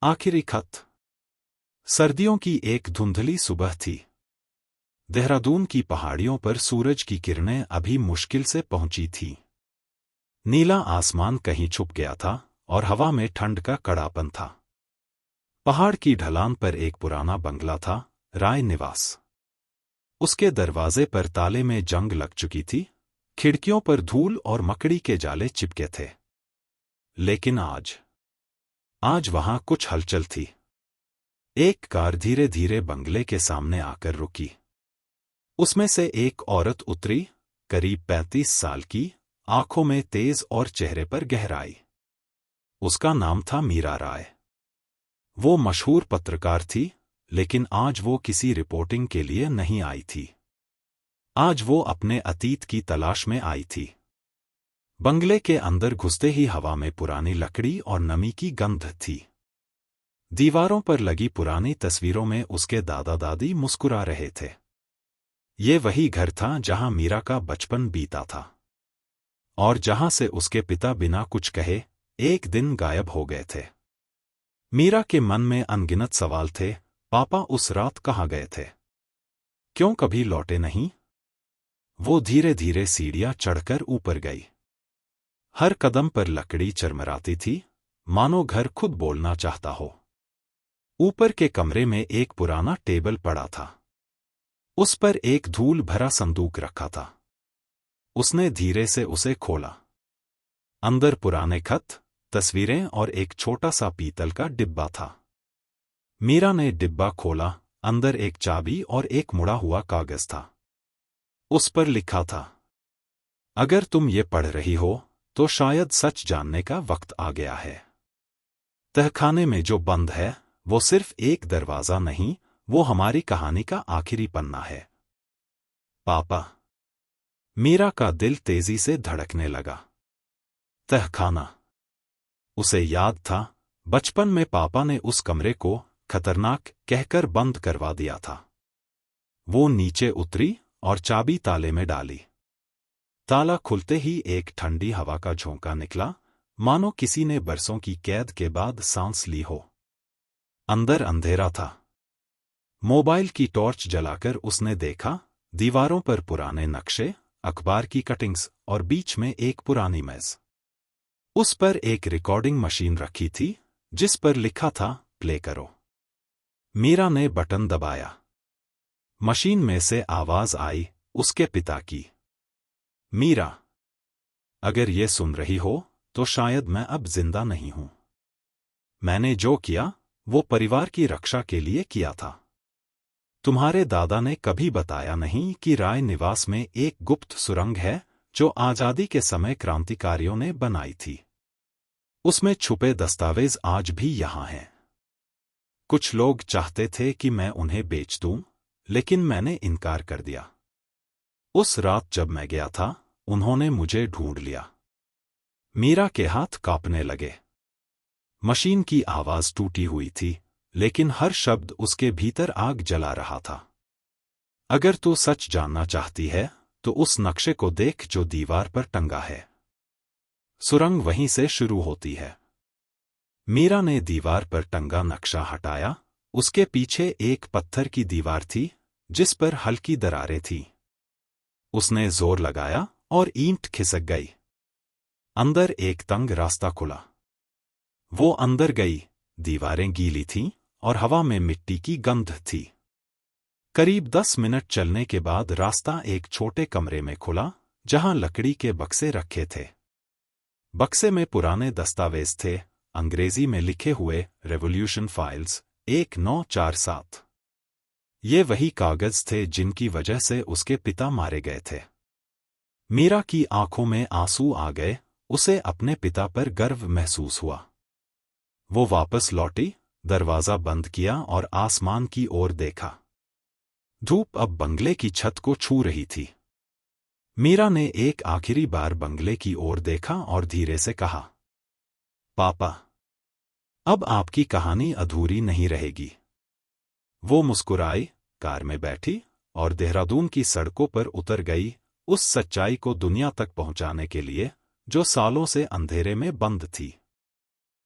आखिरी खत। सर्दियों की एक धुंधली सुबह थी। देहरादून की पहाड़ियों पर सूरज की किरणें अभी मुश्किल से पहुंची थीं। नीला आसमान कहीं छुप गया था और हवा में ठंड का कड़ापन था। पहाड़ की ढलान पर एक पुराना बंगला था, राय निवास। उसके दरवाजे पर ताले में जंग लग चुकी थी, खिड़कियों पर धूल और मकड़ी के जाले चिपके थे। लेकिन आज वहां कुछ हलचल थी। एक कार धीरे धीरे बंगले के सामने आकर रुकी। उसमें से एक औरत उतरी, करीब 35 साल की, आंखों में तेज और चेहरे पर गहराई। उसका नाम था मीरा राय। वो मशहूर पत्रकार थी, लेकिन आज वो किसी रिपोर्टिंग के लिए नहीं आई थी। आज वो अपने अतीत की तलाश में आई थी। बंगले के अंदर घुसते ही हवा में पुरानी लकड़ी और नमी की गंध थी। दीवारों पर लगी पुरानी तस्वीरों में उसके दादा दादी मुस्कुरा रहे थे। ये वही घर था जहां मीरा का बचपन बीता था और जहां से उसके पिता बिना कुछ कहे एक दिन गायब हो गए थे। मीरा के मन में अनगिनत सवाल थे। पापा उस रात कहाँ गए थे? क्यों कभी लौटे नहीं? वो धीरे धीरे सीढ़ियां चढ़कर ऊपर गई। हर कदम पर लकड़ी चरमराती थी, मानो घर खुद बोलना चाहता हो। ऊपर के कमरे में एक पुराना टेबल पड़ा था। उस पर एक धूल भरा संदूक रखा था। उसने धीरे से उसे खोला। अंदर पुराने खत, तस्वीरें और एक छोटा सा पीतल का डिब्बा था। मीरा ने डिब्बा खोला। अंदर एक चाबी और एक मुड़ा हुआ कागज था। उस पर लिखा था, अगर तुम ये पढ़ रही हो तो शायद सच जानने का वक्त आ गया है। तहखाने में जो बंद है वो सिर्फ एक दरवाजा नहीं, वो हमारी कहानी का आखिरी पन्ना है। पापा। मीरा का दिल तेजी से धड़कने लगा। तहखाना। उसे याद था, बचपन में पापा ने उस कमरे को खतरनाक कहकर बंद करवा दिया था। वो नीचे उतरी और चाबी ताले में डाली। ताला खुलते ही एक ठंडी हवा का झोंका निकला, मानो किसी ने बरसों की कैद के बाद सांस ली हो। अंदर अंधेरा था। मोबाइल की टॉर्च जलाकर उसने देखा, दीवारों पर पुराने नक्शे, अखबार की कटिंग्स और बीच में एक पुरानी मेज। उस पर एक रिकॉर्डिंग मशीन रखी थी, जिस पर लिखा था, प्ले करो। मीरा ने बटन दबाया। मशीन में से आवाज आई, उसके पिता की। मीरा, अगर ये सुन रही हो तो शायद मैं अब जिंदा नहीं हूं। मैंने जो किया वो परिवार की रक्षा के लिए किया था। तुम्हारे दादा ने कभी बताया नहीं कि राय निवास में एक गुप्त सुरंग है जो आजादी के समय क्रांतिकारियों ने बनाई थी। उसमें छुपे दस्तावेज आज भी यहां हैं। कुछ लोग चाहते थे कि मैं उन्हें बेच दूं, लेकिन मैंने इनकार कर दिया। उस रात जब मैं गया था, उन्होंने मुझे ढूंढ लिया। मीरा के हाथ कांपने लगे। मशीन की आवाज टूटी हुई थी, लेकिन हर शब्द उसके भीतर आग जला रहा था। अगर तू सच जानना चाहती है तो उस नक्शे को देख जो दीवार पर टंगा है। सुरंग वहीं से शुरू होती है। मीरा ने दीवार पर टंगा नक्शा हटाया। उसके पीछे एक पत्थर की दीवार थी, जिस पर हल्की दरारें थीं। उसने जोर लगाया और ईंट खिसक गई। अंदर एक तंग रास्ता खुला। वो अंदर गई। दीवारें गीली थीं और हवा में मिट्टी की गंध थी। करीब 10 मिनट चलने के बाद रास्ता एक छोटे कमरे में खुला, जहां लकड़ी के बक्से रखे थे। बक्से में पुराने दस्तावेज थे, अंग्रेजी में लिखे हुए, रेवोल्यूशन फाइल्स 1947। ये वही कागज थे जिनकी वजह से उसके पिता मारे गए थे। मीरा की आंखों में आंसू आ गए। उसे अपने पिता पर गर्व महसूस हुआ। वो वापस लौटी, दरवाजा बंद किया और आसमान की ओर देखा। धूप अब बंगले की छत को छू रही थी। मीरा ने एक आखिरी बार बंगले की ओर देखा और धीरे से कहा, पापा, अब आपकी कहानी अधूरी नहीं रहेगी। वो मुस्कुराई, कार में बैठी और देहरादून की सड़कों पर उतर गई, उस सच्चाई को दुनिया तक पहुंचाने के लिए जो सालों से अंधेरे में बंद थी।